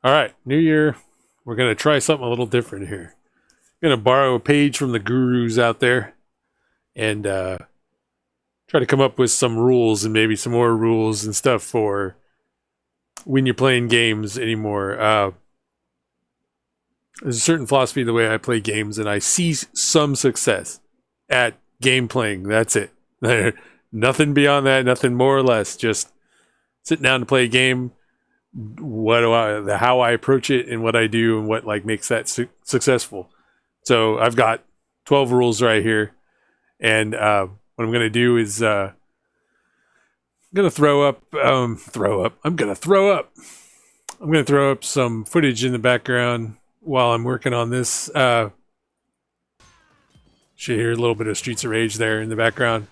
All right, new year. We're going to try something a little different here. I'm going to borrow a page from the gurus out there and try to come up with some rules and maybe some more rules and stuff for when you're playing games anymore. There's a certain philosophy of the way I play games, and I see some success at game playing. That's it. Nothing beyond that, nothing more or less. Just sitting down to play a game. How I approach it and what I do and what like makes that successful. So I've got 12 rules right here, and what I'm going to do is I'm going to throw up. I'm going to throw up. I'm going to throw up some footage in the background while I'm working on this. Should hear a little bit of Streets of Rage there in the background.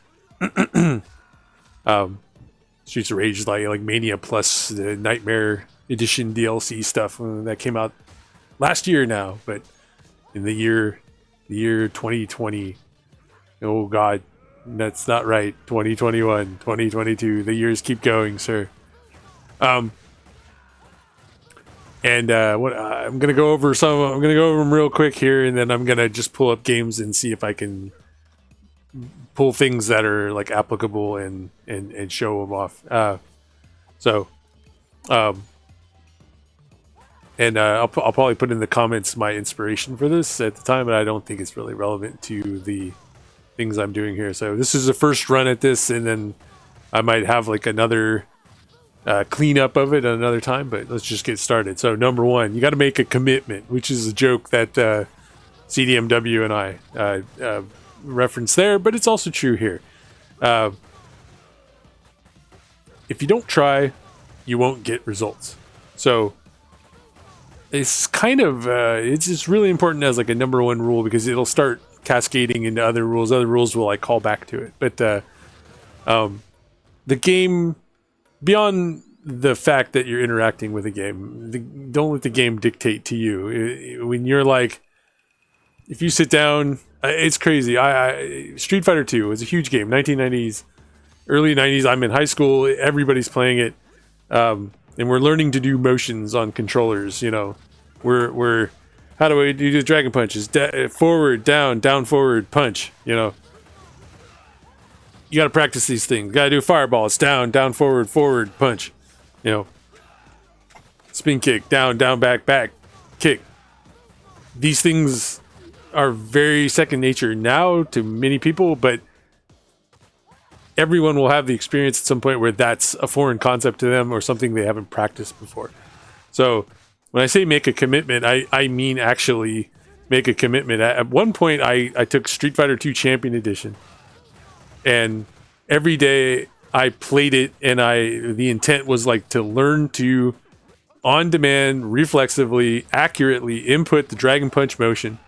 Streets of Rage is like Mania Plus, the Nightmare Edition DLC stuff that came out last year now, but in the year 2020. Oh God, that's not right. 2021, 2022. The years keep going, sir. What I'm gonna go over I'm gonna go over them real quick here, and then I'm gonna just pull up games and see if I can pull things that are like applicable and show them off. I'll probably put in the comments my inspiration for this at the time, but I don't think it's really relevant to the things I'm doing here. So this is the first run at this, and then I might have like another cleanup of it at another time, but let's just get started. So number one, you got to make a commitment, which is a joke that CDMW and I reference there, but it's also true here. If you don't try, you won't get results. So it's kind of it's just really important as like a number one rule, because it'll start cascading into other rules. Other rules will like call back to it. But the game, beyond the fact that you're interacting with a game, don't let the game dictate to you. When you're like, if you sit down, it's crazy. Street Fighter 2 was a huge game, 1990s, early 90s. I'm in high school. Everybody's playing it, and we're learning to do motions on controllers. You know, we're how do we do the dragon punches? Forward, down, forward, punch. You know, you got to practice these things. You got to do fireball. It's down, forward, punch. You know, spin kick, down, back, kick. These things are very second nature now to many people, but everyone will have the experience at some point where that's a foreign concept to them or something they haven't practiced before. So when I say make a commitment, I mean actually make a commitment. At one point, I took Street Fighter 2 Champion Edition, and every day I played it, and the intent was like to learn to, on demand, reflexively, accurately input the Dragon Punch motion.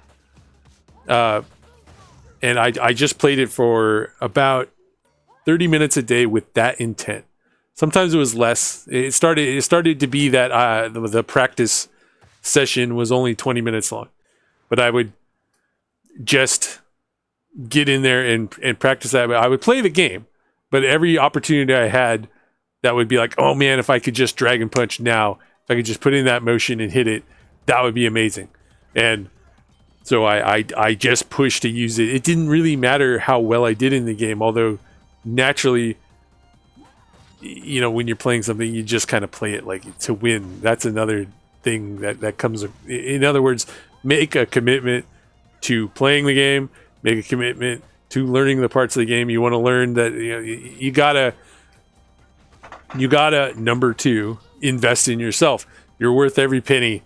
And I just played it for about 30 minutes a day with that intent. Sometimes it was less. It started to be that the practice session was only 20 minutes long, but I would just get in there and practice that. I would play the game, but every opportunity I had, that would be like, oh man, if I could just Dragon Punch now, if I could just put in that motion and hit it, that would be amazing. And so I just pushed to use it. It didn't really matter how well I did in the game, although naturally, you know, when you're playing something, you just kind of play it like to win. That's another thing that comes. In other words, make a commitment to playing the game. Make a commitment to learning the parts of the game you want to learn. That you gotta number two, invest in yourself. You're worth every penny.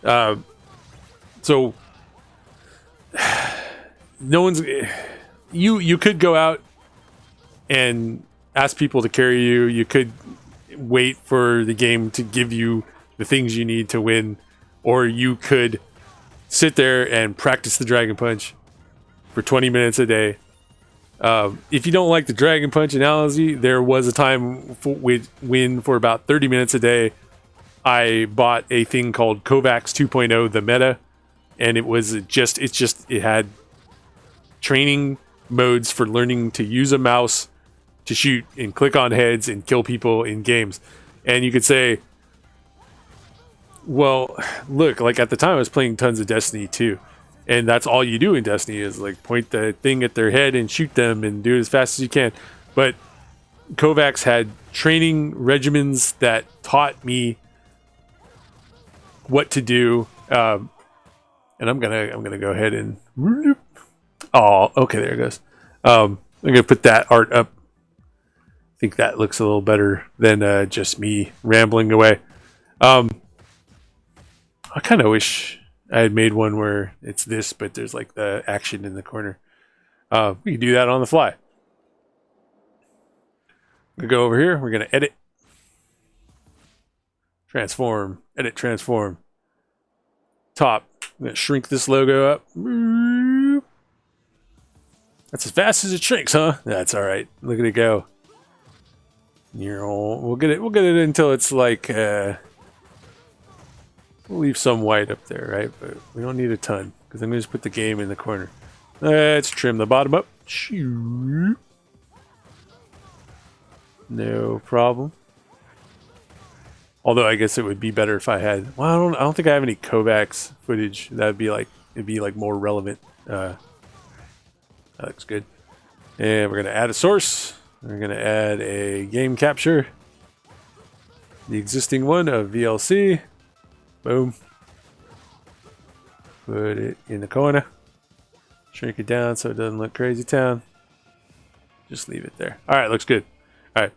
So no one's. You could go out and ask people to carry you. You could wait for the game to give you the things you need to win, or you could sit there and practice the Dragon Punch for 20 minutes a day. If you don't like the Dragon Punch analogy, there was a time when for about 30 minutes a day, I bought a thing called Kovacs 2.0, the meta, and it had training modes for learning to use a mouse to shoot and click on heads and kill people in games. And you could say, Well, look, like at the time I was playing tons of Destiny too. And that's all you do in Destiny is like point the thing at their head and shoot them and do it as fast as you can. But Kovacs had training regimens that taught me what to do. And I'm gonna go ahead and oh, okay, there it goes. I'm gonna put that art up. I think that looks a little better than just me rambling away. I kind of wish I had made one where it's this, but there's like the action in the corner. We can do that on the fly. We go over here. We're gonna edit, transform, edit, transform. Top. I'm gonna shrink this logo up. That's as fast as it shrinks, huh? That's all right. Look at it go. We'll get it. We'll get it until it's like. We'll leave some white up there, right? But we don't need a ton because I'm gonna just put the game in the corner. Let's trim the bottom up. No problem. Although I guess it would be better if I had. Well, I don't think I have any Kovacs footage. That'd be like it'd be like more relevant. That looks good. And we're gonna add a source. We're gonna add a game capture. The existing one of VLC. Boom. Put it in the corner. Shrink it down so it doesn't look crazy town. Just leave it there. All right, looks good. All right.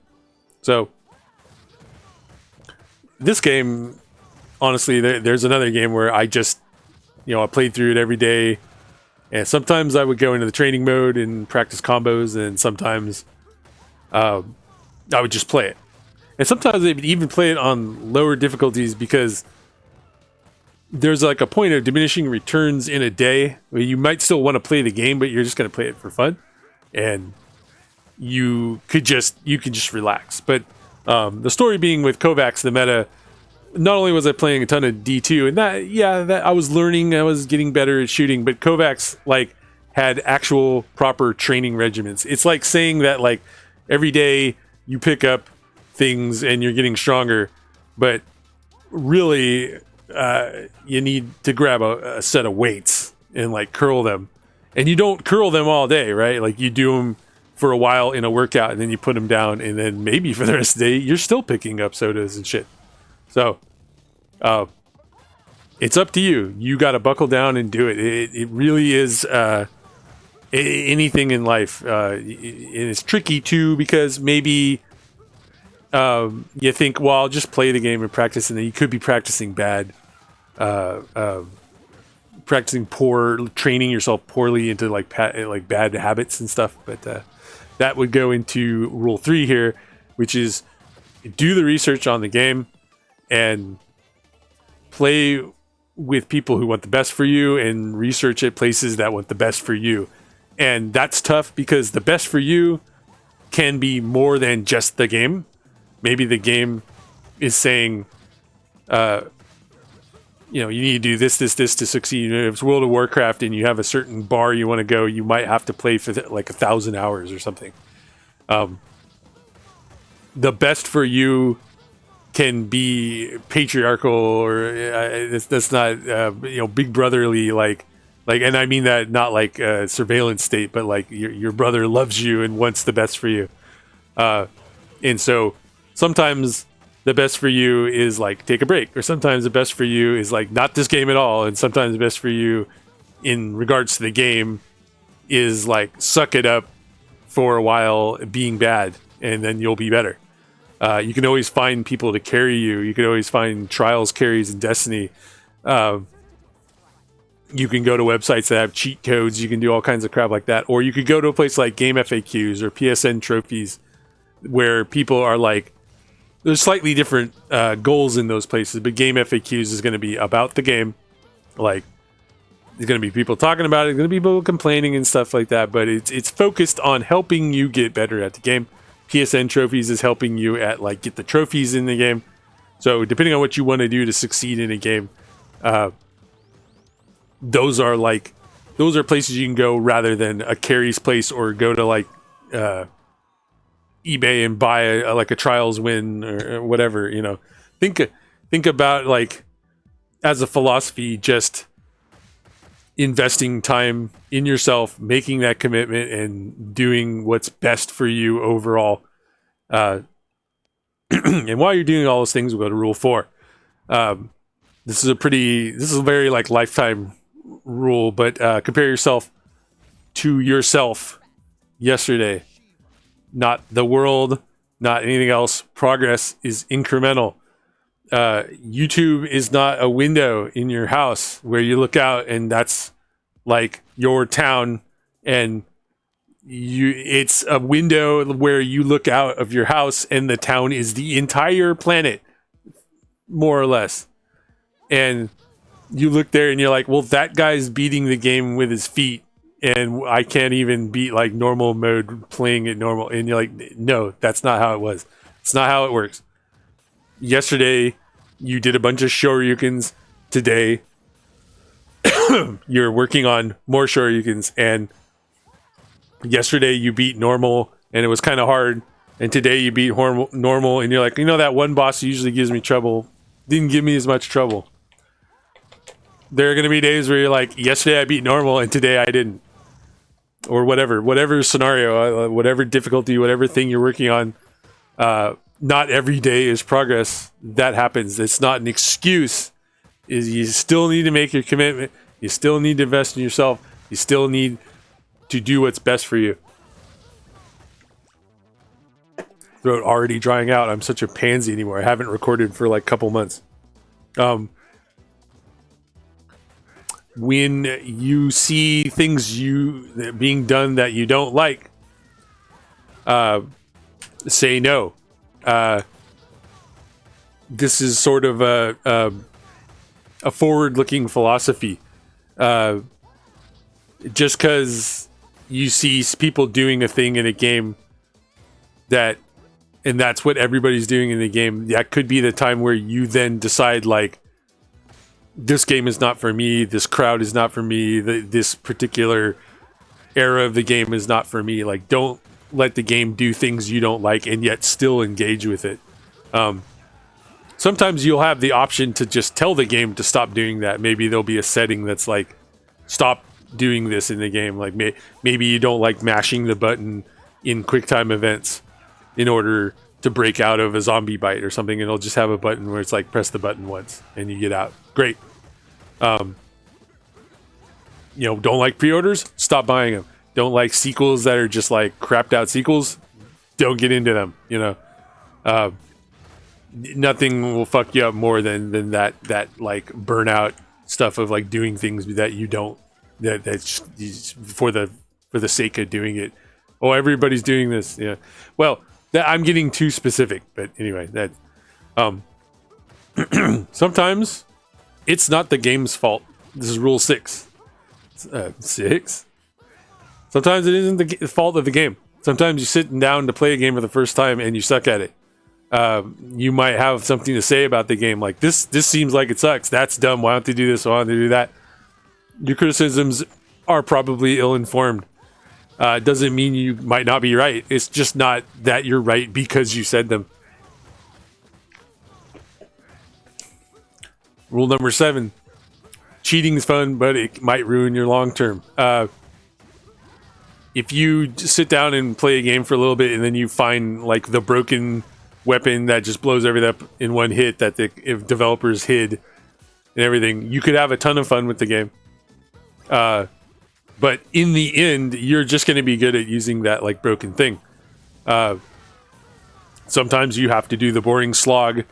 So this game, honestly, there's another game where I just, I played through it every day. And sometimes I would go into the training mode and practice combos, and sometimes I would just play it. And sometimes I would even play it on lower difficulties because there's like a point of diminishing returns in a day where you might still want to play the game, but you're just going to play it for fun. And you can just relax. But the story being with Kovacs, the meta, not only was I playing a ton of D2, and that I was learning, I was getting better at shooting, but Kovacs like had actual proper training regimens. It's like saying that like every day you pick up things and you're getting stronger, but really you need to grab a set of weights and like curl them. And you don't curl them all day, right? Like you do them for a while in a workout and then you put them down, and then maybe for the rest of the day you're still picking up sodas and shit. So it's up to you. You got to buckle down and do it. It really is anything in life. And it's tricky too because maybe you think, well, I'll just play the game and practice, and then you could be practicing bad, practicing poor, training yourself poorly into like bad habits and stuff. But that would go into rule 3 here, which is do the research on the game and play with people who want the best for you, and research at places that want the best for you. And that's tough because the best for you can be more than just the game. Maybe the game is saying, you need to do this to succeed. If it's World of Warcraft and you have a certain bar you want to go, you might have to play for like 1,000 hours or something. The best for you can be patriarchal, or that's not big brotherly, like, and I mean that not like a surveillance state, but like your brother loves you and wants the best for you. And so sometimes the best for you is like take a break, or sometimes the best for you is like not this game at all, and sometimes the best for you in regards to the game is like suck it up for a while being bad, and then you'll be better. You can always find people to carry you. You can always find trials carries in Destiny. You can go to websites that have cheat codes. You can do all kinds of crap like that. Or you could go to a place like Game FAQs or PSN trophies, where people are like, there's slightly different goals in those places, but Game FAQs is going to be about the game. Like, there's going to be people talking about it. There's going to be people complaining and stuff like that, but it's focused on helping you get better at the game. PSN trophies is helping you at like get the trophies in the game. So depending on what you want to do to succeed in a game, those are places you can go rather than a carries place, or go to like eBay and buy a trials win or whatever. Think about like as a philosophy, just investing time in yourself, making that commitment, and doing what's best for you overall. And while you're doing all those things, we'll go to rule 4. This is a very like lifetime rule, but compare yourself to yourself yesterday, not the world, not anything else. Progress is incremental. YouTube is not a window in your house where you look out and that's like your town, and it's a window where you look out of your house and the town is the entire planet, more or less. And you look there and you're like, well, that guy's beating the game with his feet and I can't even beat like normal mode playing it normal. And you're like, no, that's not how it was. It's not how it works. Yesterday you did a bunch of shoryukens. Today you're working on more shoryukens, and yesterday you beat normal and it was kind of hard, and today you beat normal and you're like, that one boss usually gives me trouble didn't give me as much trouble. There are going to be days where you're like, yesterday I beat normal and today I didn't, or whatever scenario, whatever difficulty, whatever thing you're working on. Not every day is progress. That happens. It's not an excuse. You still need to make your commitment. You still need to invest in yourself. You still need to do what's best for you. Throat already drying out. I'm such a pansy anymore. I haven't recorded for like a couple months. When you see things being done that you don't like, say no. This is sort of a forward-looking philosophy. Just because you see people doing a thing in a game and that's what everybody's doing in the game, that could be the time where you then decide, like, this game is not for me, this crowd is not for me, this particular era of the game is not for me. Like, don't let the game do things you don't like and yet still engage with it. Sometimes you'll have the option to just tell the game to stop doing that. Maybe there'll be a setting that's like, stop doing this in the game. Like maybe you don't like mashing the button in QuickTime events in order to break out of a zombie bite or something, and it'll just have a button where it's like, press the button once and you get out. Great. Don't like pre-orders? Stop buying them. Don't like sequels that are just like crapped out sequels? Don't get into them. Nothing will fuck you up more than that like burnout stuff of like doing things that you don't, that's for the sake of doing it. Oh, everybody's doing this. Yeah. Well, I'm getting too specific, but anyway, that sometimes it's not the game's fault. This is rule 6. 6? Sometimes it isn't the fault of the game. Sometimes you're sitting down to play a game for the first time and you suck at it. You might have something to say about the game, like this seems like it sucks. That's dumb. Why don't they do this? Why don't they do that? Your criticisms are probably ill-informed. It doesn't mean you might not be right. It's just not that you're right because you said them. Rule number 7. Cheating is fun, but it might ruin your long term. If you sit down and play a game for a little bit and then you find like the broken weapon that just blows everything up in one hit that the developers hid and everything, you could have a ton of fun with the game. But in the end, you're just going to be good at using that like broken thing. Sometimes you have to do the boring slog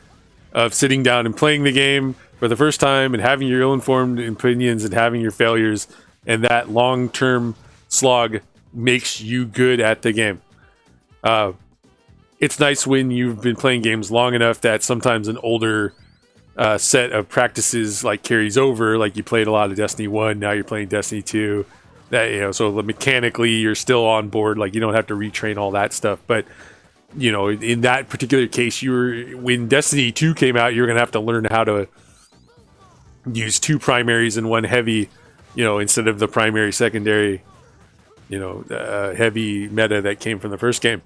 of sitting down and playing the game for the first time and having your ill-informed opinions and having your failures, and that long-term slog makes you good at the game. It's nice when you've been playing games long enough that sometimes an older set of practices like carries over. Like you played a lot of Destiny 1, now you're playing Destiny 2. That, so mechanically you're still on board. Like you don't have to retrain all that stuff. But in that particular case, when Destiny 2 came out, you're gonna have to learn how to use 2 primaries and 1 heavy, instead of the primary secondary, heavy meta that came from the first game.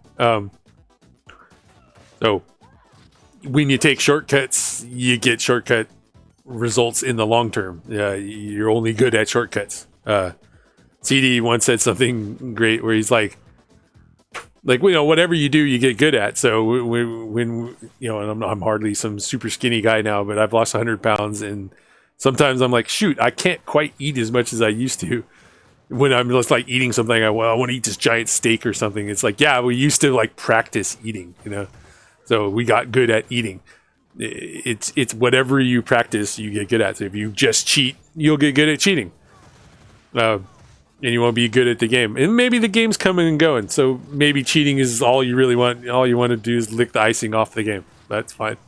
So when you take shortcuts, you get shortcut results in the long term. You're only good at shortcuts. CD once said something great where he's like whatever you do, you get good at. So when and I'm hardly some super skinny guy now, but I've lost 100 pounds, and sometimes I'm like, shoot, I can't quite eat as much as I used to. When I'm just like eating something, I want to eat this giant steak or something. It's like, yeah, we used to like practice eating, so we got good at eating. It's whatever you practice, you get good at. So if you just cheat, you'll get good at cheating. And you won't be good at the game. And maybe the game's coming and going. So maybe cheating is all you really want. All you want to do is lick the icing off the game. That's fine.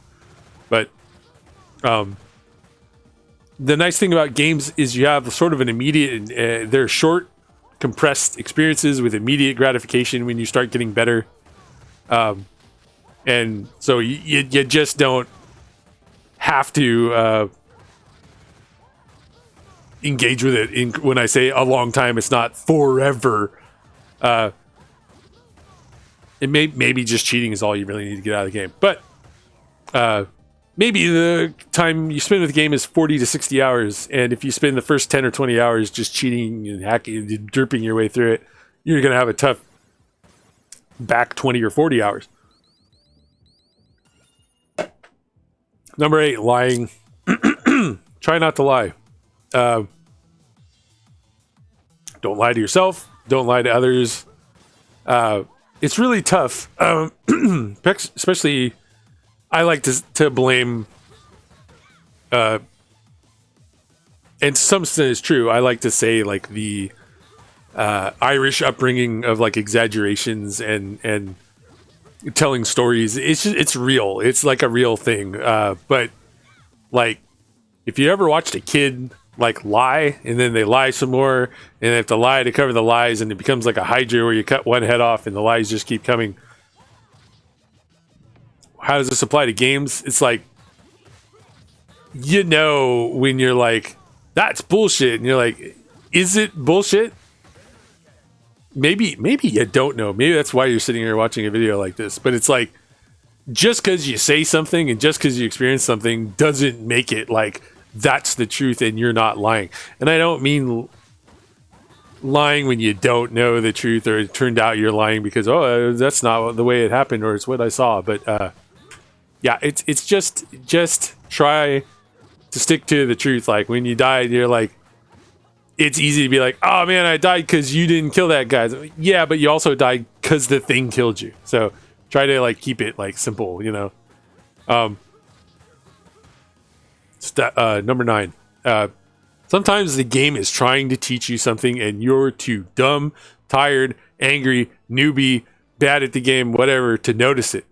But the nice thing about games is you have sort of an immediate, they're short, compressed experiences with immediate gratification when you start getting better. And so you just don't have to engage with it. When I say a long time, it's not forever. Maybe just cheating is all you really need to get out of the game. But maybe the time you spend with the game is 40 to 60 hours. And if you spend the first 10 or 20 hours just cheating and hacking and derping your way through it, you're going to have a tough back 20 or 40 hours. Number 8, lying. Try not to lie. Don't lie to yourself. Don't lie to others. It's really tough. Especially, I like to blame, and some extent it's true. I like to say like the Irish upbringing of like exaggerations and telling stories. It's real. It's like a real thing. But like, if you ever watched a kid like lie and then they lie some more and they have to lie to cover the lies, and it becomes like a Hydra where you cut one head off and the lies just keep coming. How does this apply to games? It's like, when you're like, that's bullshit, and you're like, is it bullshit? Maybe you don't know. Maybe that's why you're sitting here watching a video like this. But it's like, just because you say something and just because you experience something doesn't make it like that's the truth and you're not lying. And I don't mean lying when you don't know the truth, or it turned out you're lying because, that's not the way it happened, or it's what I saw. But yeah, it's just try to stick to the truth. Like when you died, you're like, it's easy to be like, oh man, I died because you didn't kill that guy. Like, yeah, but you also died because the thing killed you. So try to like keep it like simple, Number 9. Sometimes the game is trying to teach you something and you're too dumb, tired, angry, newbie, bad at the game, whatever, to notice it.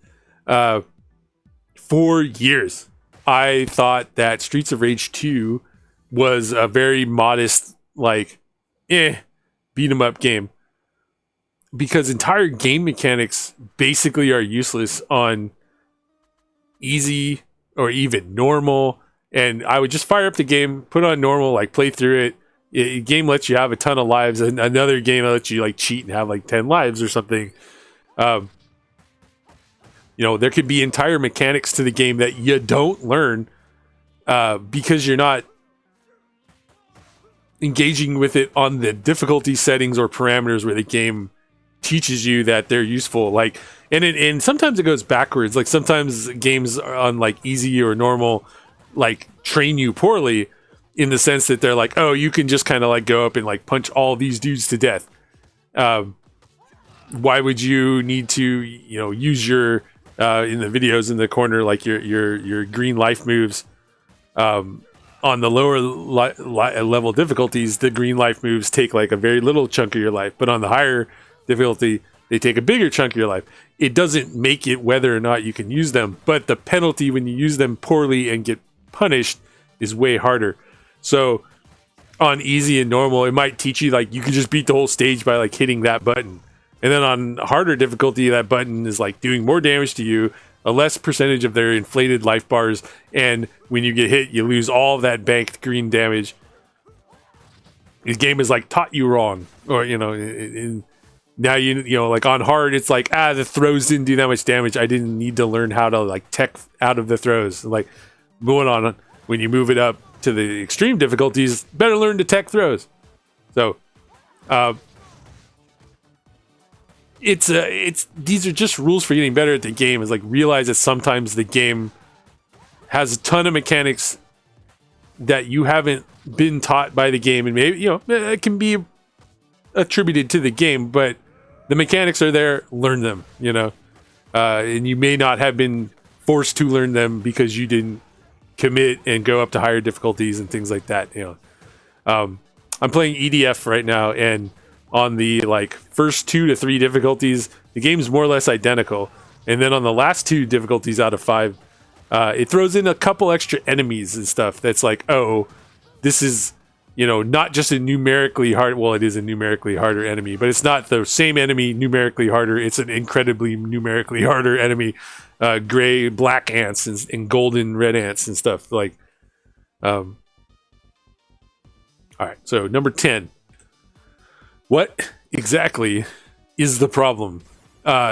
For years, I thought that Streets of Rage 2 was a very modest, like, beat 'em up game, because entire game mechanics basically are useless on easy or even normal. And I would just fire up the game, put on normal, like play through it. The game lets you have a ton of lives, and another game lets you like cheat and have like 10 lives or something. There could be entire mechanics to the game that you don't learn because you're not engaging with it on the difficulty settings or parameters where the game teaches you that they're useful. Like, and sometimes it goes backwards. Like sometimes games on like easy or normal like train you poorly, in the sense that they're like, oh, you can just kind of like go up and like punch all these dudes to death. Why would you need to use your in the videos in the corner, like your green life moves? On the lower level difficulties, the green life moves take like a very little chunk of your life, but on the higher difficulty, they take a bigger chunk of your life. It doesn't make it whether or not you can use them, but the penalty when you use them poorly and get punished is way harder. So on easy and normal, it might teach you like you can just beat the whole stage by like hitting that button, and then on harder difficulty, that button is like doing more damage to you, a less percentage of their inflated life bars, and when you get hit, you lose all of that banked green damage. The game is like taught you wrong, or now like on hard, it's like the throws didn't do that much damage. I didn't need to learn how to like tech out of the throws. Like going on when you move it up to the extreme difficulties, better learn to tech throws. So these are just rules for getting better at the game. Is like realize that sometimes the game has a ton of mechanics that you haven't been taught by the game, and maybe it can be attributed to the game, but the mechanics are there. Learn them, and you may not have been forced to learn them because you didn't commit and go up to higher difficulties and things like that. I'm playing EDF right now, and on the first 2 to 3 difficulties, the game's more or less identical, and then on the last 2 difficulties out of 5, it throws in a couple extra enemies and stuff. That's like, oh, this is not just a numerically hard. Well, it is a numerically harder enemy, but it's not the same enemy numerically harder. It's an incredibly numerically harder enemy. Gray, black ants and golden red ants and stuff like. All right, so number 10. What exactly is the problem?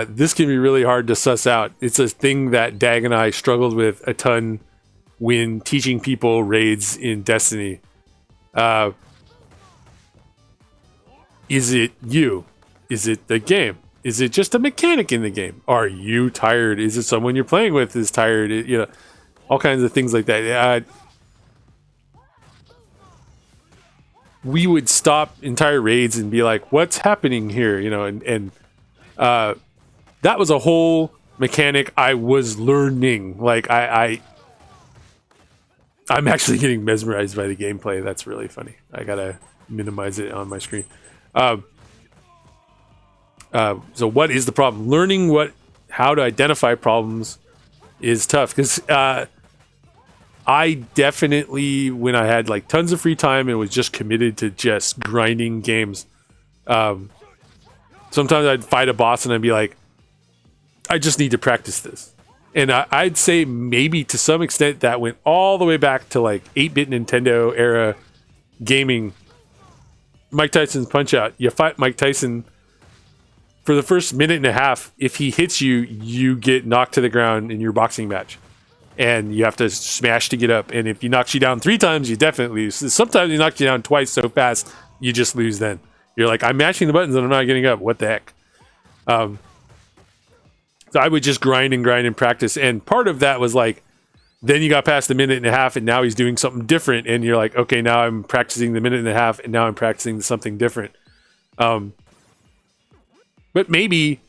This can be really hard to suss out. It's a thing that Dag and I struggled with a ton when teaching people raids in Destiny. Is it you? Is it the game? Is it just a mechanic in the game? Are you tired? Is it someone you're playing with is tired? All kinds of things like that. We would stop entire raids and be like, what's happening here? And that was a whole mechanic I was learning. I'm actually getting mesmerized by the gameplay. That's really funny. I gotta minimize it on my screen. So what is the problem? Learning how to identify problems is tough, because I definitely, when I had tons of free time and was just committed to just grinding games, sometimes I'd fight a boss and I'd be like, I just need to practice this. And I'd say maybe to some extent that went all the way back to 8-bit Nintendo era gaming. Mike Tyson's Punch-Out. You fight Mike Tyson for the first minute and a half. If he hits you, you get knocked to the ground in your boxing match. And you have to smash to get up. And if he knocks you down 3 times, you definitely lose. Sometimes he knocks you down twice so fast, you just lose then. You're like, I'm mashing the buttons and I'm not getting up. What the heck? So I would just grind and practice. And part of that was then you got past the minute and a half and now he's doing something different. And you're like, okay, now I'm practicing the minute and a half and now I'm practicing something different. But maybe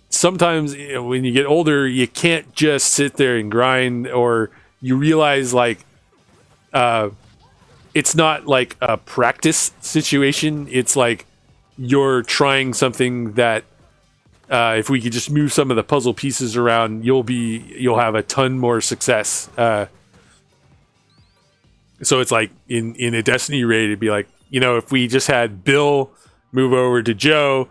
sometimes when you get older, you can't just sit there and grind, or you realize it's not a practice situation. It's you're trying something that if we could just move some of the puzzle pieces around, you'll have a ton more success. So it's in a Destiny raid, it'd be if we just had Bill move over to Joe,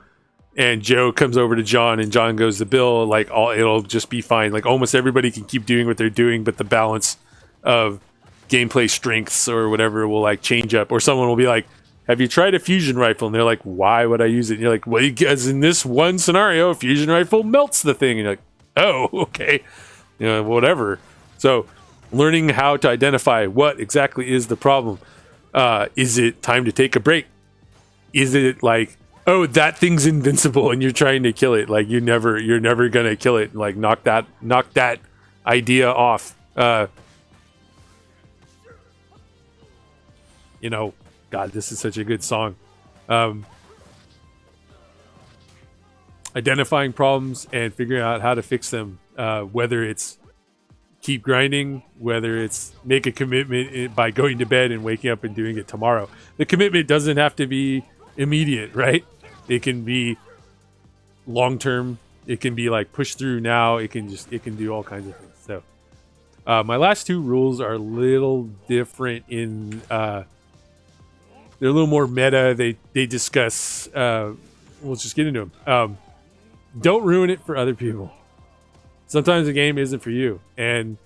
and Joe comes over to John, and John goes to Bill, it'll just be fine. Almost everybody can keep doing what they're doing, but the balance of gameplay strengths or whatever will change up. Or someone will be like, have you tried a fusion rifle? And they're like, why would I use it? And you're like, well, because in this one scenario, a fusion rifle melts the thing. And you're like, oh, okay. Whatever. So learning how to identify what exactly is the problem. Is it time to take a break? Is it oh, that thing's invincible and you're trying to kill it? You're never gonna kill it. Knock that idea off. God, this is such a good song. Identifying problems and figuring out how to fix them. Whether it's keep grinding, whether it's make a commitment by going to bed and waking up and doing it tomorrow. The commitment doesn't have to be immediate, right? It can be long term. It can be push through now. It can do all kinds of things. So my last 2 rules are a little different in they're a little more meta. They discuss we'll just get into them. Don't ruin it for other people. Sometimes the game isn't for you, and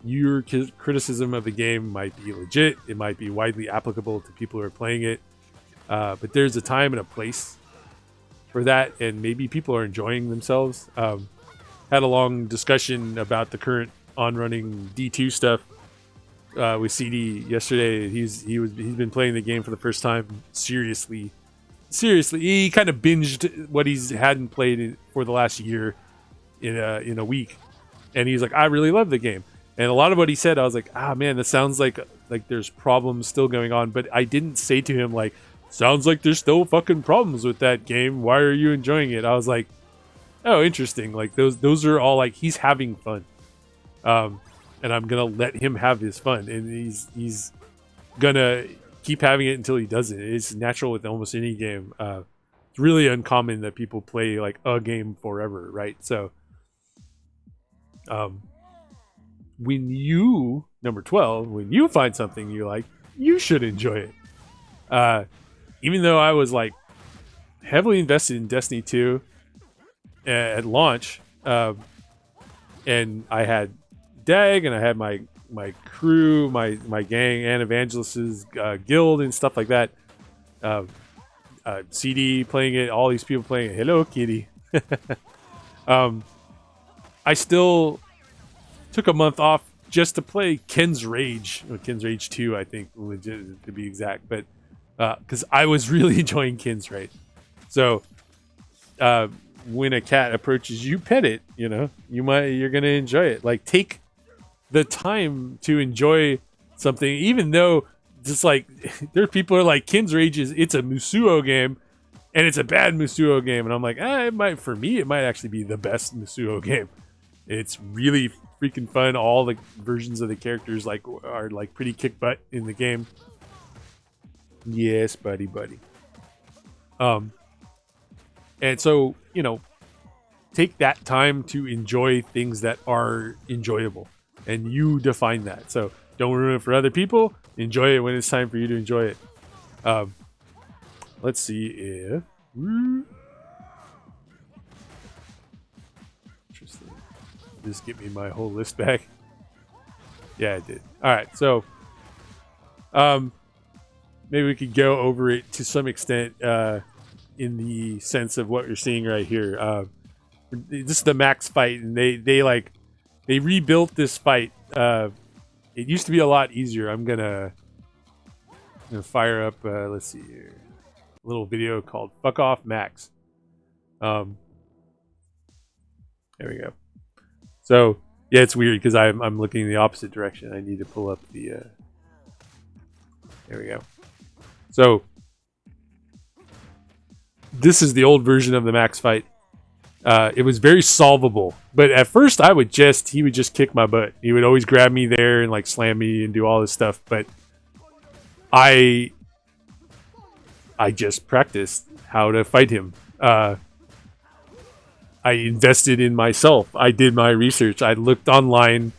your criticism of the game might be legit. It might be widely applicable to people who are playing it, but there's a time and a place for that, and maybe people are enjoying themselves. Had a long discussion about the current on-running D2 stuff, with CD yesterday. He's been playing the game for the first time seriously. He kind of binged what he's hadn't played for the last year in a week, and he's like, I really love the game. And a lot of what he said, I was like, man, that sounds like there's problems still going on. But I didn't say to him like, sounds like there's still fucking problems with that game. Why are you enjoying it? I was like, oh, interesting. Like those are all like he's having fun, and I'm gonna let him have his fun, and he's gonna keep having it until he doesn't. It's natural with almost any game. It's really uncommon that people play like a game forever, right? So, when you number 12, when you find something you like, you should enjoy it. Even though I was like heavily invested in Destiny 2 at launch, and I had Dag and I had my crew, my gang, and Evangelist's guild and stuff like that. CD playing it, all these people playing it. Hello, kitty. I still took a month off just to play Ken's Rage, or Ken's Rage 2, I think, legit, to be exact. But because I was really enjoying Ken's Rage, so when a cat approaches you, pet it. You know, you're gonna enjoy it. Like take the time to enjoy something, even though just like there are people who are like Ken's Rage it's a Musuo game and it's a bad Musuo game, and I'm like, it might actually be the best Musuo game. It's really freaking fun. All the versions of the characters are pretty kick butt in the game. Yes, buddy. And so, take that time to enjoy things that are enjoyable. And you define that. So don't ruin it for other people. Enjoy it when it's time for you to enjoy it. Let's see if... Interesting. Just get me my whole list back. Yeah, it did. Alright, so... maybe we could go over it to some extent in the sense of what you're seeing right here. This is the max fight, and they rebuilt this fight. It used to be a lot easier. I'm gonna fire up. Let's see here, a little video called "Fuck Off Max." There we go. So yeah, it's weird because I'm looking in the opposite direction. I need to pull up the. There we go. So this is the old version of the max fight. It was very solvable, but at first he would just kick my butt. He would always grab me there and like slam me and do all this stuff. But I just practiced how to fight him. I invested in myself. I did my research. I looked online,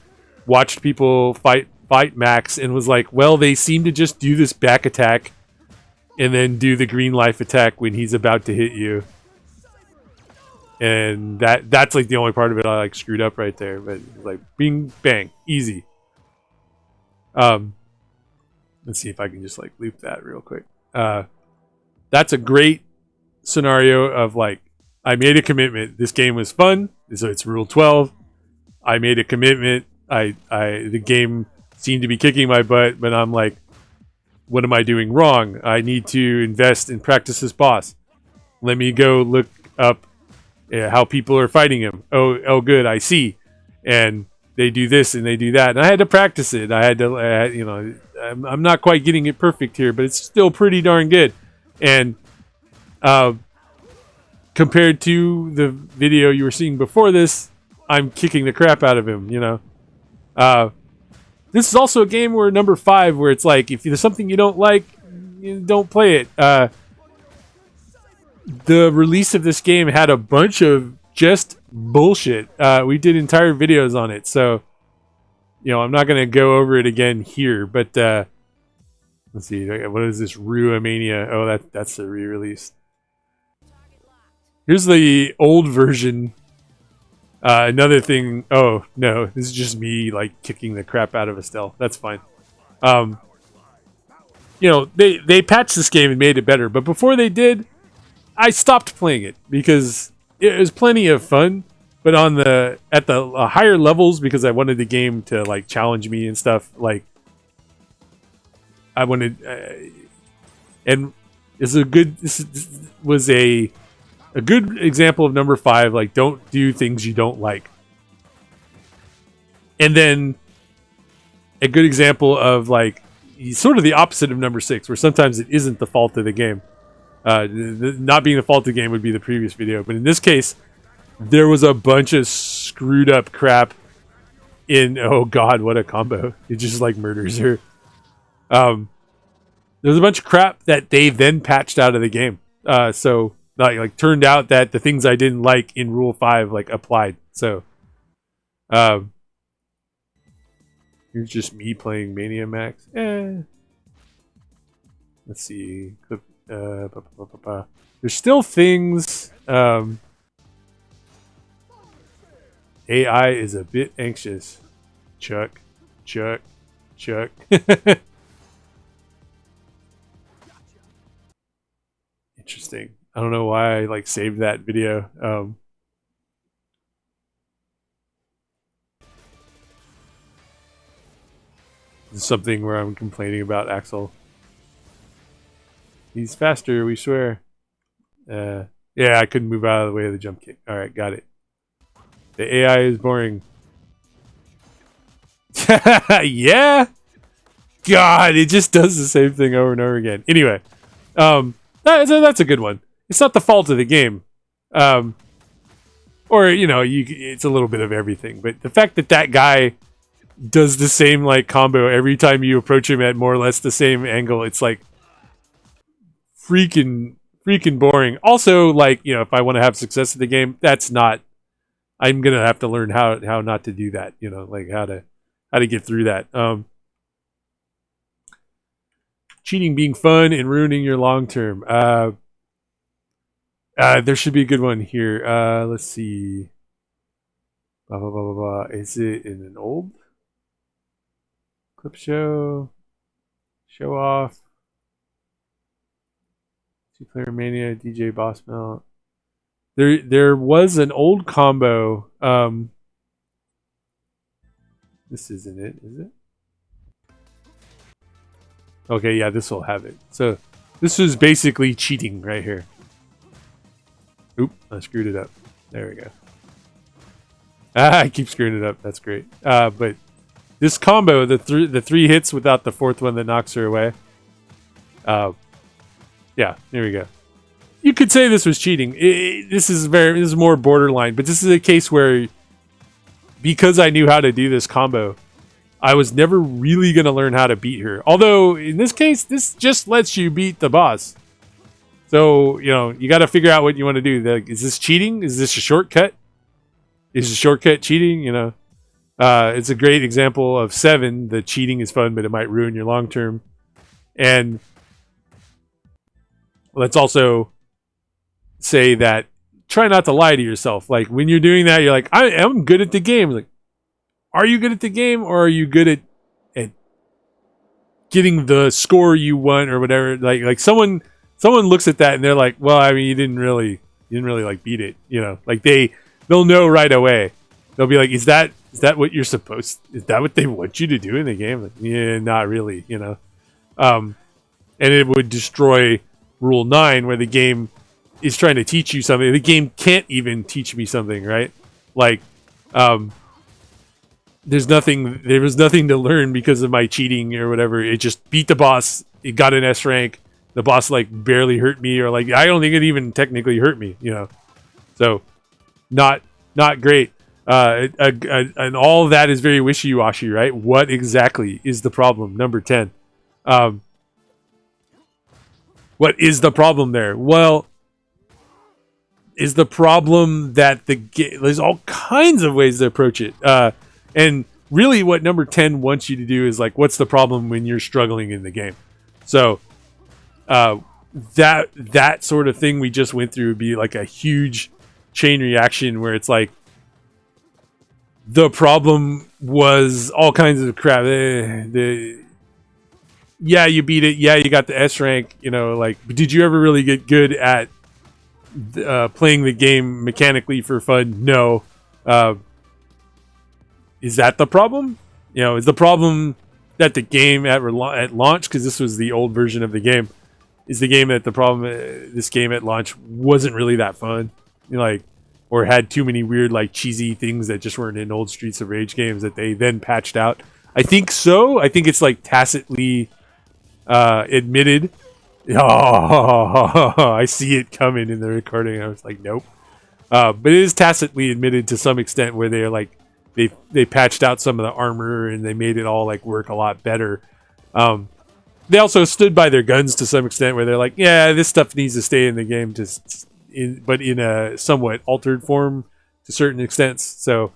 watched people fight Max, and was like, well, they seem to just do this back attack and then do the green life attack when he's about to hit you. And that's like the only part of it I like screwed up right there. But like bing bang, easy. Let's see if I can just like loop that real quick. That's a great scenario of like, I made a commitment. This game was fun, so it's rule 12. I made a commitment. The game seemed to be kicking my butt, but I'm like, what am I doing wrong? I need to invest and practice this boss. Let me go look up how people are fighting him. Oh, good. I see. And they do this and they do that. And I had to practice it. I had to, I'm not quite getting it perfect here, but it's still pretty darn good. And compared to the video you were seeing before this, I'm kicking the crap out of him, This is also a game where number 5, where it's like, if there's something you don't like, you don't play it. The release of this game had a bunch of just bullshit. We did entire videos on it, so I'm not going to go over it again here. But let's see, what is this Ruamania? Oh, that's the re-release. Here's the old version. Another thing. Oh no, this is just me like kicking the crap out of Estelle. That's fine. They patched this game and made it better, but before they did, I stopped playing it because it was plenty of fun, but at the higher levels, because I wanted the game to like challenge me and stuff. Like I wanted, and this was a good example of number 5. Like, don't do things you don't like. And then a good example of like sort of the opposite of number 6, where sometimes it isn't the fault of the game. Not being the fault of the game would be the previous video, but in this case, there was a bunch of screwed up crap in. Oh God, what a combo! It just like murders her. There's a bunch of crap that they then patched out of the game. So like turned out that the things I didn't like in Rule 5 like applied. So, here's just me playing Mania Max. Let's see. There's still things. AI is a bit anxious. Chuck. Interesting. I don't know why I like saved that video. This is something where I'm complaining about Axel. He's faster, we swear. Yeah, I couldn't move out of the way of the jump kick. Alright, got it. The AI is boring. Yeah? God, it just does the same thing over and over again. Anyway, that's a good one. It's not the fault of the game. Or, you know, it's a little bit of everything. But the fact that that guy does the same, like, combo every time you approach him at more or less the same angle, it's, like, freaking boring. Also, like, you know, if I want to have success in the game, that's not... I'm going to have to learn how not to do that, you know, like, how to get through that. Cheating being fun and ruining your long term. There should be a good one here. Let's see. Blah, blah, blah, blah, blah. Is it in an old clip show? Show off. 2-player mania, DJ boss mount. There was an old combo. This isn't it, is it? Okay, yeah, this will have it. So this was basically cheating right here. Oop, I screwed it up. There we go. I keep screwing it up. That's great. But this combo, the three hits without the fourth one that knocks her away. Yeah, there we go. You could say this was cheating. This is more borderline, but this is a case where because I knew how to do this combo, I was never really going to learn how to beat her. Although, in this case, this just lets you beat the boss. So, you know, you got to figure out what you want to do. Is this cheating? Is this a shortcut? Is a shortcut cheating? You know, it's a great example of 7. The cheating is fun, but it might ruin your long term. And let's also say that try not to lie to yourself. Like, when you're doing that, you're like, I am good at the game. Like, are you good at the game, or are you good at getting the score you want or whatever? Like someone looks at that and they're like, well, I mean, you didn't really like beat it, you know? Like they'll know right away. They'll be like, is that what you're supposed? Is that what they want you to do in the game? Like, yeah, not really, you know. And it would destroy Rule 9, where the game is trying to teach you something. The game can't even teach me something, right? Like, there was nothing to learn because of my cheating or whatever. It just beat the boss. It got an S rank. The boss like barely hurt me, or like I don't think it even technically hurt me, you know. So, not great. And all of that is very wishy-washy, right? What exactly is the problem? Number 10. What is the problem there? Well, is the problem that there's all kinds of ways to approach it. And really what number 10 wants you to do is like, what's the problem when you're struggling in the game? So that sort of thing we just went through would be like a huge chain reaction where it's like, the problem was all kinds of crap. Yeah, you beat it. Yeah, you got the S rank. You know, like, but did you ever really get good at playing the game mechanically for fun? No. Is that the problem? You know, is the problem that the game at launch, because this was the old version of the game, is the game that the problem. This game at launch wasn't really that fun, like, or had too many weird like cheesy things that just weren't in old Streets of Rage games that they then patched out. I think so. I think it's like tacitly admitted. Oh, I see it coming in the recording. I was like, nope. But it is tacitly admitted to some extent where they're like they patched out some of the armor and they made it all like work a lot better. They also stood by their guns to some extent where they're like, yeah, this stuff needs to stay in the game, but in a somewhat altered form to certain extents. So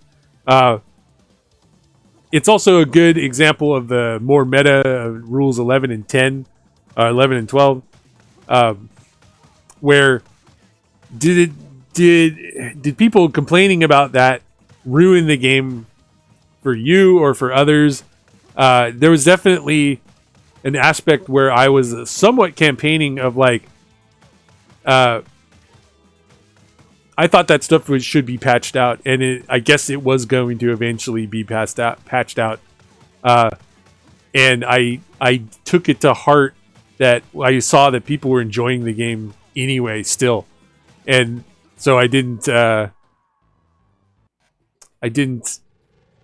it's also a good example of the more meta of rules 11 and 10, 11 and 12, where did people complaining about that ruin the game for you or for others? There was definitely an aspect where I was somewhat campaigning of like, I thought that stuff should be patched out, and I guess it was going to eventually be patched out. And I took it to heart that I saw that people were enjoying the game anyway still, and so I didn't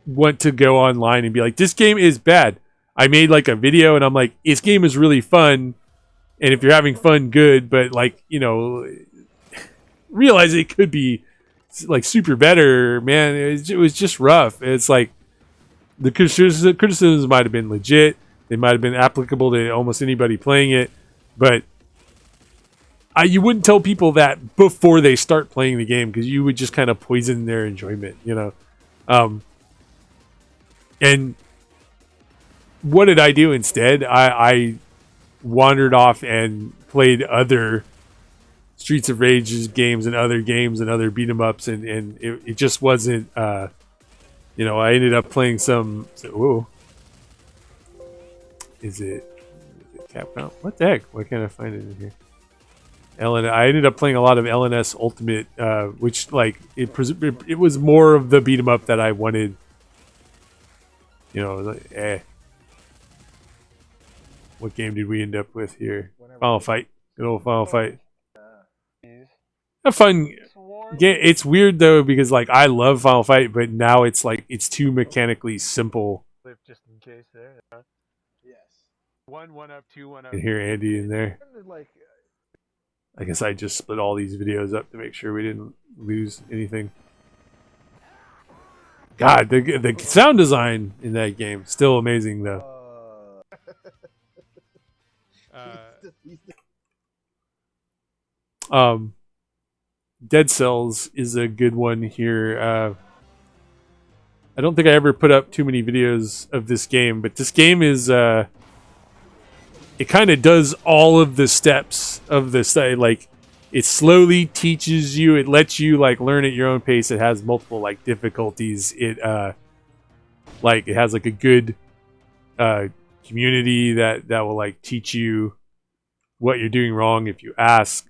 want to go online and be like, this game is bad. I made like a video and I'm like, this game is really fun, and if you're having fun, good, but like, realize it could be like super better, man. It was just rough. It's like the criticisms might have been legit. They might have been applicable to almost anybody playing it, but you wouldn't tell people that before they start playing the game, because you would just kind of poison their enjoyment, And what did I do instead? I wandered off and played other Streets of Rage games and other beat 'em ups, and it just wasn't. I ended up playing some. Whoa, is it Capcom? What the heck? Why can't I find it in here? I ended up playing a lot of LNS Ultimate, which like it was more of the beat 'em up that I wanted. What game did we end up with here? Final Fight. Good old Final Fight. A fun game. It's weird though, because like I love Final Fight, but now it's like it's too mechanically simple. Just in case there. Yes. 1 up, 2 1 up. You can hear Andy in there. I guess I just split all these videos up to make sure we didn't lose anything. God, the sound design in that game still amazing though. Dead Cells is a good one here. I don't think I ever put up too many videos of this game, but this game is it kind of does all of the steps of this. Like, it slowly teaches you. It lets you like learn at your own pace. It has multiple like difficulties. It like it has like a good community that will like teach you what you're doing wrong if you ask.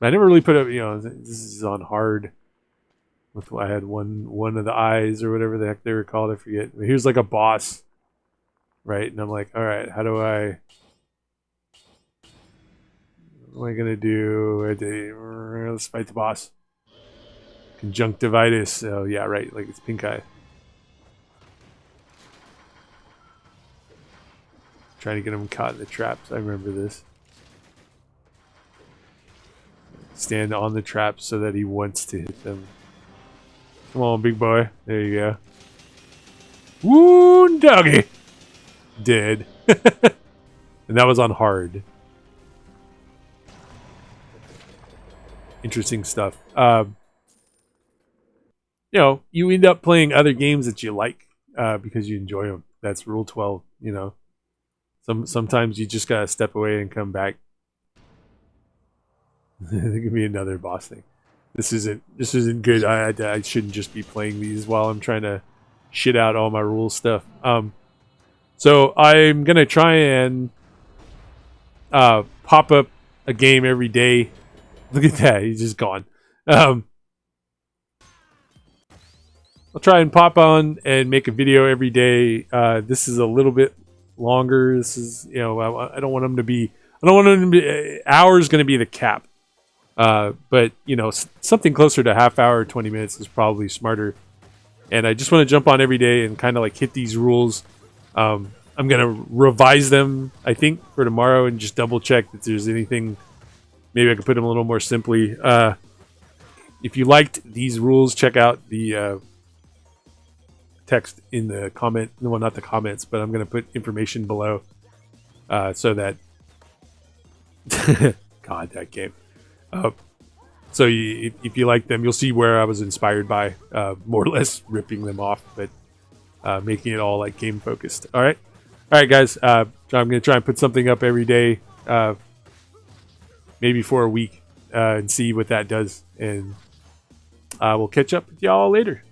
I never really put up, this is on hard. I had one of the eyes or whatever the heck they were called, I forget. But here's like a boss, right? And I'm like, all right, what am I gonna do? Let's fight the boss. Conjunctivitis. Oh yeah, right. Like it's pink eye. Trying to get him caught in the traps. I remember this. Stand on the traps so that he wants to hit them. Come on, big boy. There you go. Wound doggy. Dead. And that was on hard. Interesting stuff. You end up playing other games that you like because you enjoy them. That's rule 12. Sometimes you just gotta step away and come back. There could be another boss thing. This isn't good. I shouldn't just be playing these while I'm trying to shit out all my rules stuff. So I'm gonna try and pop up a game every day. Look at that, he's just gone. I'll try and pop on and make a video every day. This is a little bit longer. This is, I don't want them to be. I don't want them to be. Hours going to be the cap. But something closer to half hour, 20 minutes is probably smarter. And I just want to jump on every day and kind of like hit these rules. I'm going to revise them, I think, for tomorrow and just double check that there's anything. Maybe I could put them a little more simply. If you liked these rules, check out the text in the comment. Well, not the comments, but I'm going to put information below so that. God, that game. So if you like them, you'll see where I was inspired by, more or less ripping them off, but making it all like game focused. All right, guys. I'm gonna try and put something up every day, maybe for a week, and see what that does. And we'll catch up with y'all later.